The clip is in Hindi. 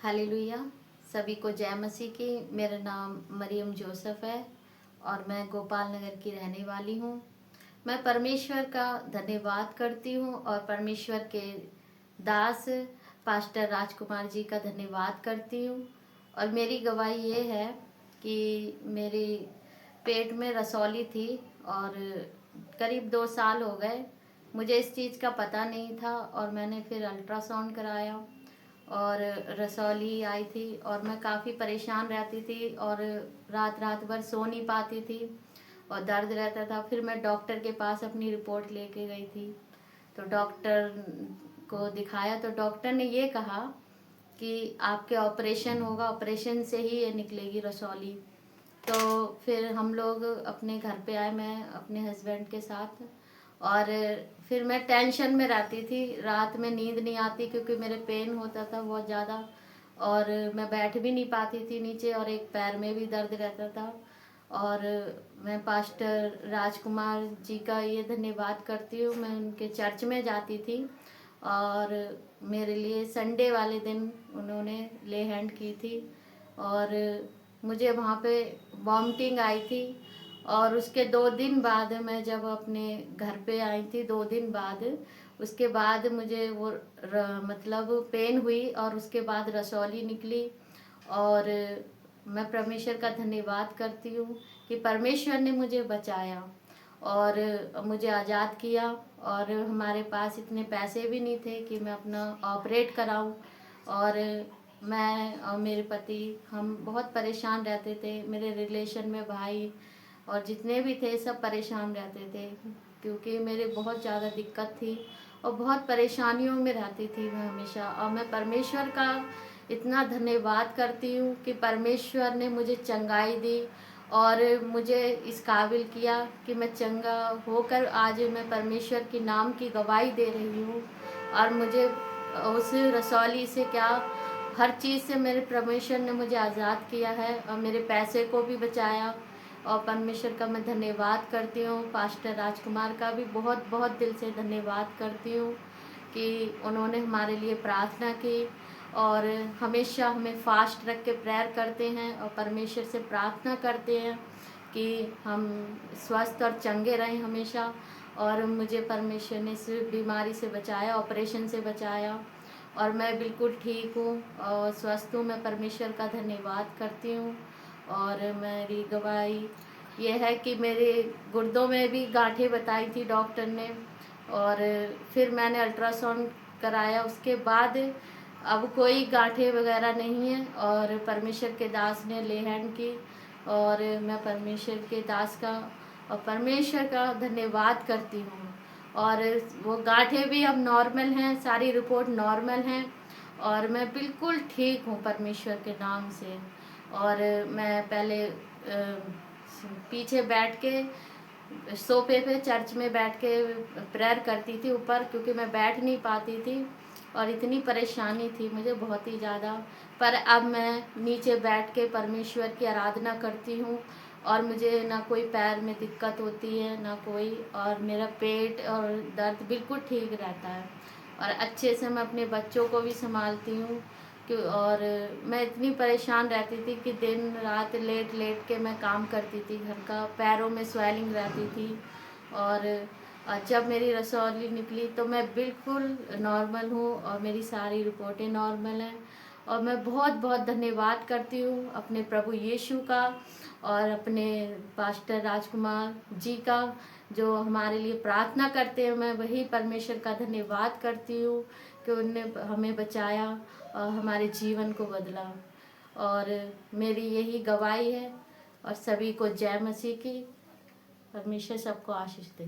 हालेलुया। सभी को जय मसीह की। मेरा नाम मरियम जोसेफ है और मैं गोपाल नगर की रहने वाली हूँ। मैं परमेश्वर का धन्यवाद करती हूँ और परमेश्वर के दास पास्टर राजकुमार जी का धन्यवाद करती हूँ। और मेरी गवाही ये है कि मेरे पेट में रसौली थी और करीब 2 साल हो गए। मुझे इस चीज़ का पता नहीं था और मैंने फिर अल्ट्रासाउंड कराया और रसौली आई थी और मैं काफ़ी परेशान रहती थी और रात रात भर सो नहीं पाती थी और दर्द रहता था। फिर मैं डॉक्टर के पास अपनी रिपोर्ट लेके गई थी, तो डॉक्टर को दिखाया तो डॉक्टर ने ये कहा कि आपके ऑपरेशन होगा, ऑपरेशन से ही ये निकलेगी रसौली। तो फिर हम लोग अपने घर पे आए, मैं अपने हस्बैंड के साथ। और फिर मैं टेंशन में रहती थी, रात में नींद नहीं आती क्योंकि मेरे पेन होता था बहुत ज़्यादा और मैं बैठ भी नहीं पाती थी नीचे और एक पैर में भी दर्द रहता था। और मैं पास्टर राजकुमार जी का ये धन्यवाद करती हूँ। मैं उनके चर्च में जाती थी और मेरे लिए संडे वाले दिन उन्होंने ले हैंड की थी और मुझे वहाँ पे वॉमिटिंग आई थी। और उसके 2 दिन बाद मैं जब अपने घर पे आई थी, 2 दिन बाद उसके बाद मुझे वो मतलब पेन हुई और उसके बाद रसौली निकली। और मैं परमेश्वर का धन्यवाद करती हूँ कि परमेश्वर ने मुझे बचाया और मुझे आज़ाद किया। और हमारे पास इतने पैसे भी नहीं थे कि मैं अपना ऑपरेट कराऊं। और मैं और मेरे पति हम बहुत परेशान रहते थे। मेरे रिलेशन में भाई और जितने भी थे सब परेशान रहते थे क्योंकि मेरे बहुत ज़्यादा दिक्कत थी और बहुत परेशानियों में रहती थी मैं हमेशा। और मैं परमेश्वर का इतना धन्यवाद करती हूँ कि परमेश्वर ने मुझे चंगाई दी और मुझे इस काबिल किया कि मैं चंगा होकर आज मैं परमेश्वर के नाम की गवाही दे रही हूँ। और मुझे उस रसौली से क्या, हर चीज़ से मेरे परमेश्वर ने मुझे आज़ाद किया है और मेरे पैसे को भी बचाया। और परमेश्वर का मैं धन्यवाद करती हूँ। पास्टर राजकुमार का भी बहुत बहुत दिल से धन्यवाद करती हूँ कि उन्होंने हमारे लिए प्रार्थना की और हमेशा हमें फास्ट रख के प्रेयर करते हैं और परमेश्वर से प्रार्थना करते हैं कि हम स्वस्थ और चंगे रहें हमेशा। और मुझे परमेश्वर ने इस बीमारी से बचाया, ऑपरेशन से बचाया और मैं बिल्कुल ठीक हूँ और स्वस्थ हूँ। मैं परमेश्वर का धन्यवाद करती हूँ। और मेरी गवाही ये है कि मेरे गुर्दों में भी गांठें बताई थी डॉक्टर ने और फिर मैंने अल्ट्रासाउंड कराया, उसके बाद अब कोई गांठें वगैरह नहीं है और परमेश्वर के दास ने ले हैंड की। और मैं परमेश्वर के दास का और परमेश्वर का धन्यवाद करती हूँ। और वो गांठें भी अब नॉर्मल हैं, सारी रिपोर्ट नॉर्मल हैं और मैं बिल्कुल ठीक हूँ परमेश्वर के नाम से। और मैं पहले पीछे बैठ के सोफे पे चर्च में बैठ के प्रेयर करती थी ऊपर, क्योंकि मैं बैठ नहीं पाती थी और इतनी परेशानी थी मुझे बहुत ही ज़्यादा। पर अब मैं नीचे बैठ के परमेश्वर की आराधना करती हूँ और मुझे ना कोई पैर में दिक्कत होती है ना कोई, और मेरा पेट और दर्द बिल्कुल ठीक रहता है और अच्छे से मैं अपने बच्चों को भी संभालती हूँ। और मैं इतनी परेशान रहती थी कि दिन रात लेट लेट के मैं काम करती थी घर का, पैरों में स्वेलिंग रहती थी। और जब मेरी रसौली निकली तो मैं बिल्कुल नॉर्मल हूँ और मेरी सारी रिपोर्टें नॉर्मल हैं। और मैं बहुत बहुत धन्यवाद करती हूँ अपने प्रभु यीशु का और अपने पास्टर राजकुमार जी का जो हमारे लिए प्रार्थना करते हैं। मैं वही परमेश्वर का धन्यवाद करती हूँ कि उनने हमें बचाया और हमारे जीवन को बदला। और मेरी यही गवाही है। और सभी को जय मसीह की। परमेश्वर सबको आशीष दे।